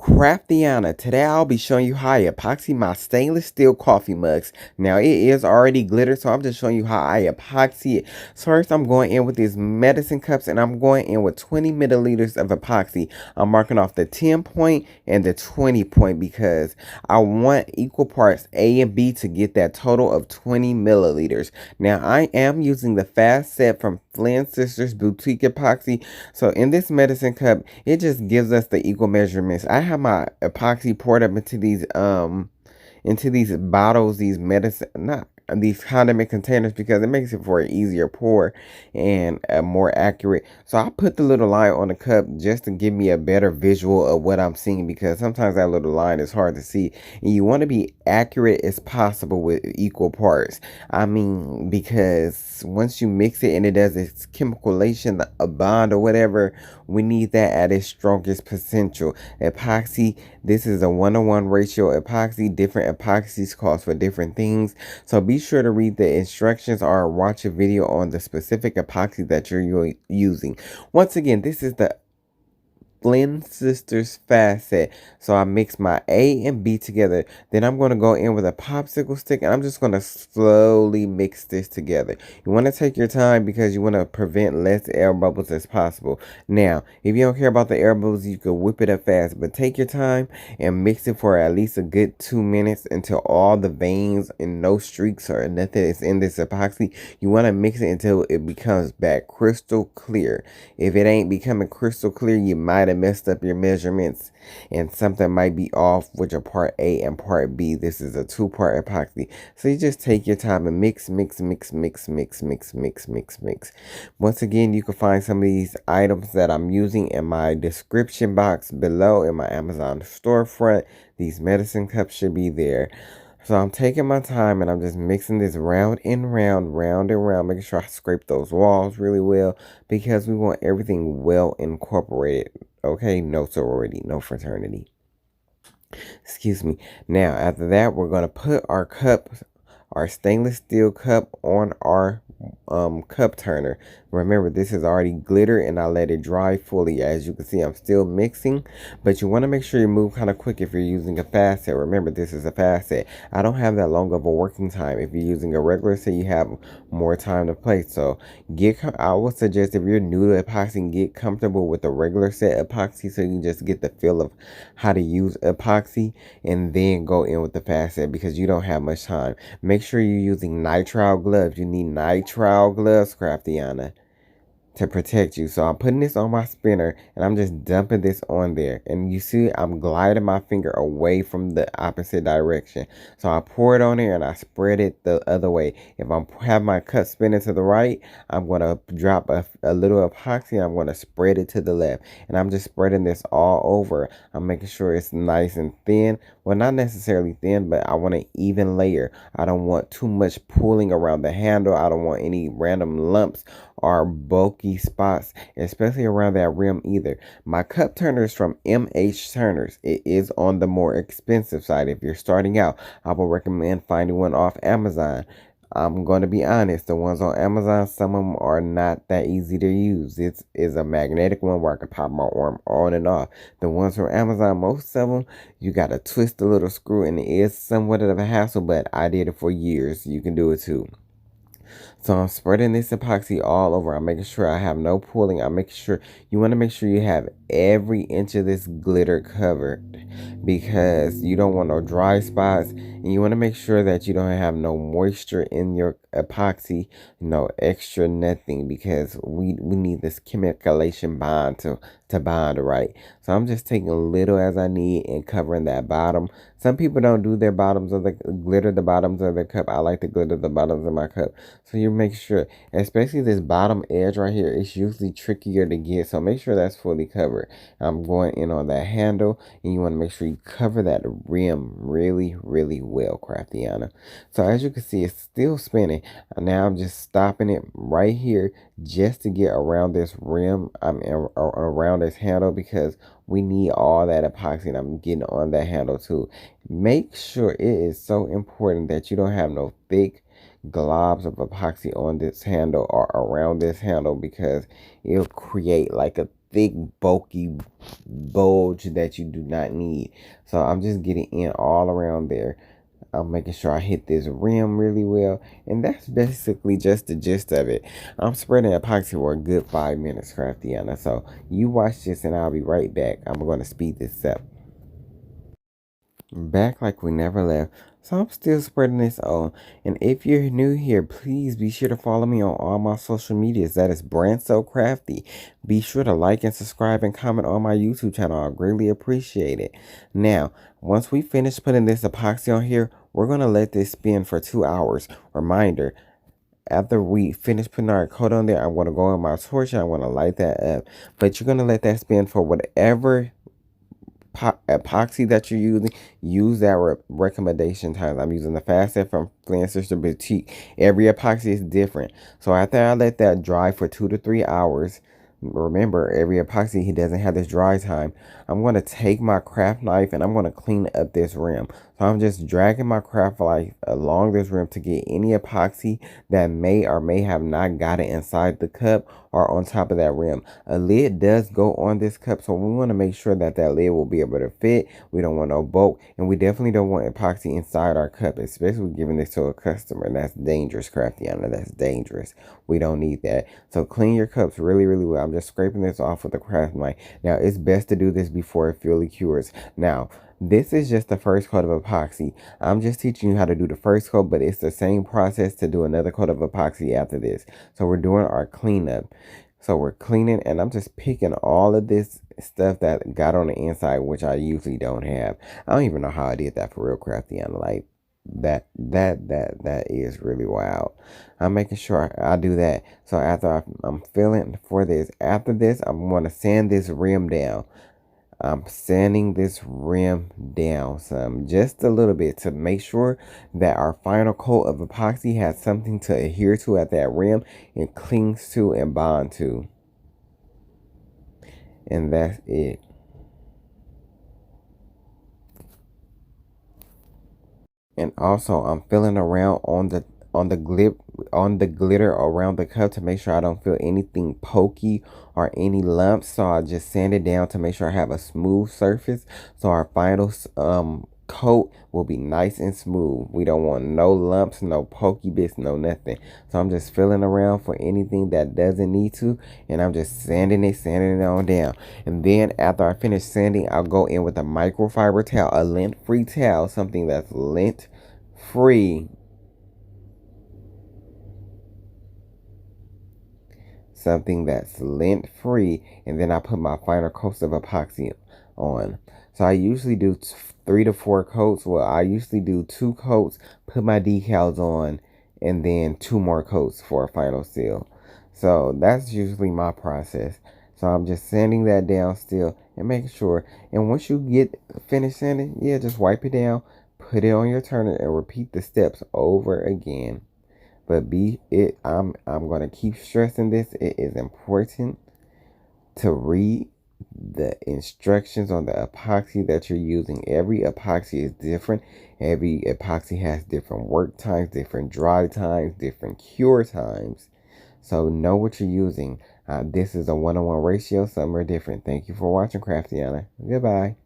Craftiana. Today I'll be showing you how I epoxy my stainless steel coffee mugs. Now it is already glitter, so I'm just showing you how I epoxy it. So first I'm going in with these medicine cups and I'm going in with 20 milliliters of epoxy. I'm marking off the 10 point and the 20 point because I want equal parts A and B to get that total of 20 milliliters. Now I am using the fast set from Flynn Sisters Boutique Epoxy. So in this medicine cup, it just gives us the equal measurements. I have my epoxy poured up into these bottles, these medicine, not these condiment containers, because it makes it for an easier pour and more accurate. So I put the little line on the cup just to give me a better visual of what I'm seeing, because sometimes that little line is hard to see and you want to be accurate as possible with equal parts. I mean, because once you mix it and it does its chemicalation, a bond or whatever, we need that at its strongest potential. Epoxy, this is a 1:1 ratio epoxy. Different epoxies cost for different things. So be sure to read the instructions or watch a video on the specific epoxy that you're using. Once again, this is the Flynn Sisters Fast Set. So I mix my A and B together. Then I'm going to go in with a popsicle stick and I'm just going to slowly mix this together. You want to take your time because you want to prevent less air bubbles as possible. Now, if you don't care about the air bubbles, you can whip it up fast. But take your time and mix it for at least a good 2 minutes until all the veins and no streaks or nothing is in this epoxy. You want to mix it until it becomes back crystal clear. If it ain't becoming crystal clear, you might have messed up your measurements and something might be off with your part A and part B. This is a 2-part epoxy. So you just take your time and mix. Once again, you can find some of these items that I'm using in my description box below in my Amazon storefront. These medicine cups should be there. So I'm taking my time and I'm just mixing this round and round, making sure I scrape those walls really well because we want everything well incorporated. Okay, no sorority, no fraternity. Excuse me. Now, after that, we're going to put our cup, our stainless steel cup on our cup turner. Remember, this is already glitter and I let it dry fully. As you can see, I'm still mixing, but you want to make sure you move kind of quick if you're using a fast set. Remember, this is a fast set. I don't have that long of a working time. If you're using a regular set, you have more time to play. So I would suggest if you're new to epoxy, get comfortable with the regular set epoxy so you can just get the feel of how to use epoxy and then go in with the fast set because you don't have much time. Make sure you're using nitrile gloves. You need nitrile gloves, Craftiana, to protect you. So I'm putting this on my spinner and I'm just dumping this on there. And you see I'm gliding my finger away from the opposite direction. So I pour it on there and I spread it the other way. If I have my cup spinning to the right, I'm going to drop a little epoxy and I'm going to spread it to the left. And I'm just spreading this all over. I'm making sure it's nice and thin. Well, not necessarily thin, but I want an even layer. I don't want too much pulling around the handle. I don't want any random lumps or bulky spots, especially around that rim either. My cup turner is from MH Turners. It is on the more expensive side. If you're starting out, I would recommend finding one off Amazon. I'm going to be honest, the ones on Amazon, some of them are not that easy to use. It is a magnetic one where I can pop my arm on and off. The ones from Amazon, most of them, you got to twist the little screw and it is somewhat of a hassle, but I did it for years. You can do it too. So I'm spreading this epoxy all over. I'm making sure I have no pulling. I'm making sure, you want to make sure you have every inch of this glitter covered because you don't want no dry spots. And you want to make sure that you don't have no moisture in your epoxy, no extra nothing, because we need this chemicalation bond to bond right. So I'm just taking a little as I need and covering that bottom. Some people don't do their bottoms of the glitter, the bottoms of their cup. I like to glitter the bottoms of my cup. So you make sure, especially this bottom edge right here, it's usually trickier to get. So make sure that's fully covered. I'm going in on that handle and you want to make sure you cover that rim really well, Craftiana. So as you can see, it's still spinning. Now I'm just stopping it right here just to get around this rim. I'm around this handle because we need all that epoxy and I'm getting on that handle too. Make sure, it is so important that you don't have no thick globs of epoxy on this handle or around this handle because it'll create like a thick, bulky bulge that you do not need. So I'm just getting in all around there. I'm making sure I hit this rim really well. And that's basically just the gist of it. I'm spreading epoxy for a good 5 minutes, Craftiana. So you watch this and I'll be right back. I'm going to speed this up. Back like we never left. So I'm still spreading this on. And if you're new here, please be sure to follow me on all my social medias. That is Brand So Crafty. Be sure to like and subscribe and comment on my YouTube channel. I greatly appreciate it. Now, once we finish putting this epoxy on here, we're going to let this spin for 2 hours. Reminder, after we finish putting our coat on there, I'm going to go on my torch and I'm going to light that up. But you're going to let that spin for whatever epoxy that you're using. Use that recommendation times. I'm using the Fast Set from Flynn Sister Boutique. Every epoxy is different. So after I let that dry for 2 to 3 hours, remember every epoxy, he doesn't have this dry time. I'm going to take my craft knife and I'm going to clean up this rim. So I'm just dragging my craft knife along this rim to get any epoxy that may or may have not got it inside the cup or on top of that rim. A lid does go on this cup, so we want to make sure that that lid will be able to fit. We don't want no bulk, and we definitely don't want epoxy inside our cup, especially giving this to a customer. That's dangerous, Craftiana. That's dangerous. We don't need that. So clean your cups really, really well. I'm just scraping this off with a craft knife. Now, it's best to do this before it fully cures. Now, this is just the first coat of epoxy. I'm just teaching you how to do the first coat, but it's the same process to do another coat of epoxy after this. So we're doing our cleanup. So we're cleaning, and I'm just picking all of this stuff that got on the inside, which I usually don't have. I don't even know how I did that for real, Craftiana. Like that is really wild. I'm making sure I do that. So after I'm filling for this, after this, I'm going to sand this rim down. I'm sanding this rim down some, just a little bit, to make sure that our final coat of epoxy has something to adhere to at that rim and clings to and bond to. And that's it. And also, I'm feeling around on the glitter around the cup to make sure I don't feel anything pokey or any lumps. So I just sand it down to make sure I have a smooth surface. So our final coat will be nice and smooth. We don't want no lumps, no pokey bits, no nothing. So I'm just feeling around for anything that doesn't need to, and I'm just sanding it on down. And then after I finish sanding, I'll go in with a microfiber towel, a lint-free towel, something that's lint-free. Something that's lint free, and then I put my final coats of epoxy on. So I usually do 3 to 4 coats. Well, I usually do 2 coats, put my decals on, and then 2 more coats for a final seal. So that's usually my process. So I'm just sanding that down still and making sure. And once you get finished sanding, yeah, just wipe it down, put it on your turner, and repeat the steps over again. But I'm gonna keep stressing this. It is important to read the instructions on the epoxy that you're using. Every epoxy is different. Every epoxy has different work times, different dry times, different cure times. So know what you're using. This is a 1-on-1 ratio. Some are different. Thank you for watching, Craftiana. Goodbye.